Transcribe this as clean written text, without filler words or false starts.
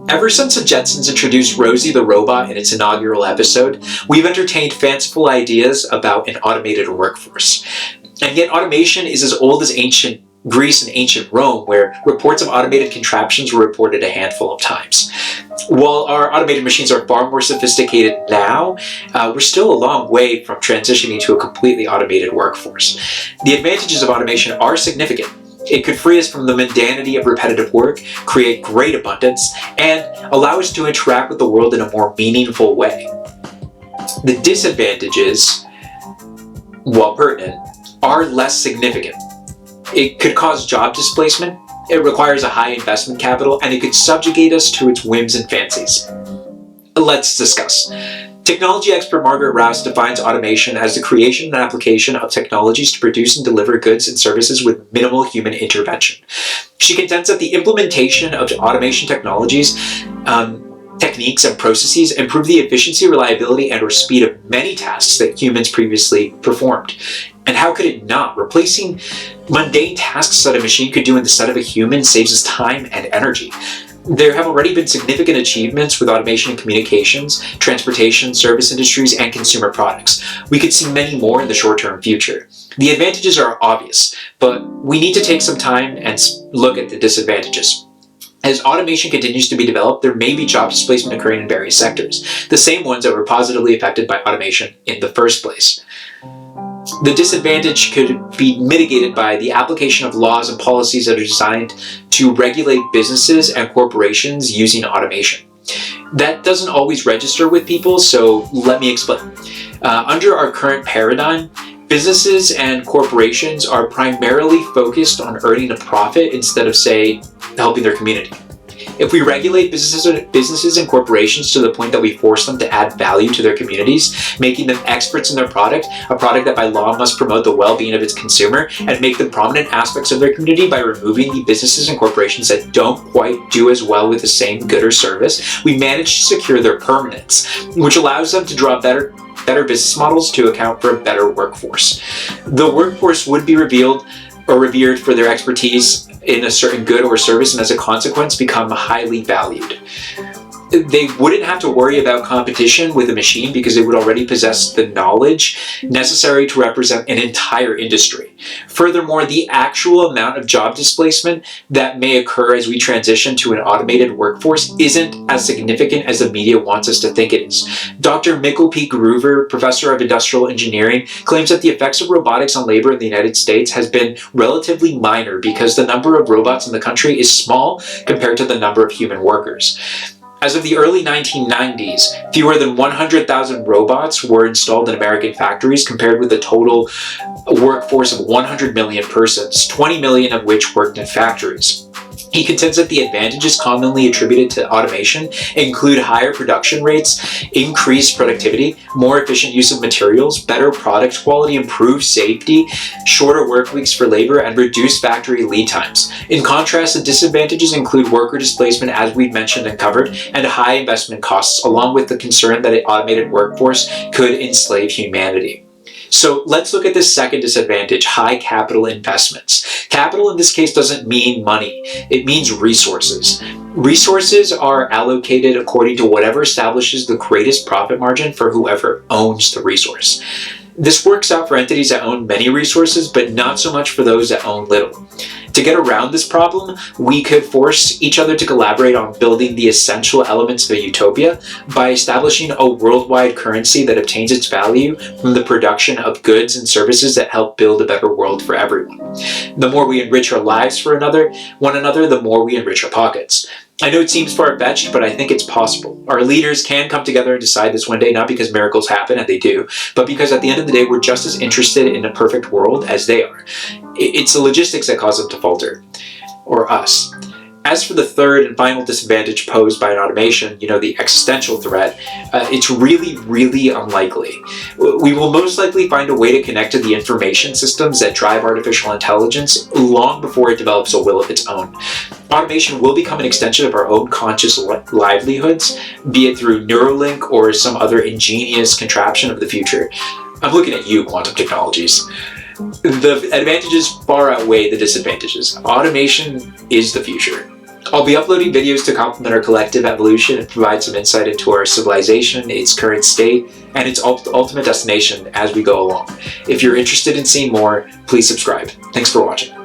Ever since the Jetsons introduced Rosie the robot in its inaugural episode, we've entertained fanciful ideas about an automated workforce. And yet automation is as old as ancient Greece and ancient Rome, where reports of automated contraptions were reported a handful of times. While our automated machines are far more sophisticated now, we're still a long way from transitioning to a completely automated workforce. The advantages of automation are significant. It could free us from the mundanity of repetitive work, create great abundance, and allow us to interact with the world in a more meaningful way. The disadvantages, while pertinent, are less significant. It could cause job displacement, it requires a high investment capital, and it could subjugate us to its whims and fancies. Let's discuss. Technology expert Margaret Rouse defines automation as the creation and application of technologies to produce and deliver goods and services with minimal human intervention. She contends that the implementation of automation technologies, techniques, and processes improve the efficiency, reliability, and/or speed of many tasks that humans previously performed. And how could it not? Replacing mundane tasks that a machine could do in the stead of a human saves us time and energy. There have already been significant achievements with automation in communications, transportation, service industries, and consumer products. We could see many more in the short-term future. The advantages are obvious, but we need to take some time and look at the disadvantages. As automation continues to be developed, there may be job displacement occurring in various sectors, the same ones that were positively affected by automation in the first place. The disadvantage could be mitigated by the application of laws and policies that are designed to regulate businesses and corporations using automation. That doesn't always register with people, so let me explain. Under our current paradigm, businesses and corporations are primarily focused on earning a profit instead of, say, helping their community. If we regulate businesses and corporations to the point that we force them to add value to their communities, making them experts in their product, a product that by law must promote the well-being of its consumer, and make them prominent aspects of their community by removing the businesses and corporations that don't quite do as well with the same good or service, we manage to secure their permanence, which allows them to draw better business models to account for a better workforce. The workforce would be revered for their expertise in a certain good or service, and as a consequence become highly valued. They wouldn't have to worry about competition with a machine because they would already possess the knowledge necessary to represent an entire industry. Furthermore, the actual amount of job displacement that may occur as we transition to an automated workforce isn't as significant as the media wants us to think it is. Dr. Mikkel P. Groover, professor of industrial engineering, claims that the effects of robotics on labor in the United States has been relatively minor because the number of robots in the country is small compared to the number of human workers. As of the early 1990s, fewer than 100,000 robots were installed in American factories compared with a total workforce of 100 million persons, 20 million of which worked in factories. He contends that the advantages commonly attributed to automation include higher production rates, increased productivity, more efficient use of materials, better product quality, improved safety, shorter work weeks for labor, and reduced factory lead times. In contrast, the disadvantages include worker displacement, as we've mentioned and covered, and high investment costs, along with the concern that an automated workforce could enslave humanity. So let's look at the second disadvantage, high capital investments. Capital in this case doesn't mean money, it means resources. Resources are allocated according to whatever establishes the greatest profit margin for whoever owns the resource. This works out for entities that own many resources, but not so much for those that own little. To get around this problem, we could force each other to collaborate on building the essential elements of a utopia by establishing a worldwide currency that obtains its value from the production of goods and services that help build a better world for everyone. The more we enrich our lives for one another, the more we enrich our pockets. I know it seems far-fetched, but I think it's possible. Our leaders can come together and decide this one day, not because miracles happen, and they do, but because at the end of the day, we're just as interested in a perfect world as they are. It's the logistics that cause them to falter, or us. As for the third and final disadvantage posed by an automation, the existential threat, it's really, really unlikely. We will most likely find a way to connect to the information systems that drive artificial intelligence long before it develops a will of its own. Automation will become an extension of our own conscious livelihoods, be it through Neuralink or some other ingenious contraption of the future. I'm looking at you, quantum technologies. The advantages far outweigh the disadvantages. Automation is the future. I'll be uploading videos to complement our collective evolution and provide some insight into our civilization, its current state, and its ultimate destination as we go along. If you're interested in seeing more, please subscribe. Thanks for watching.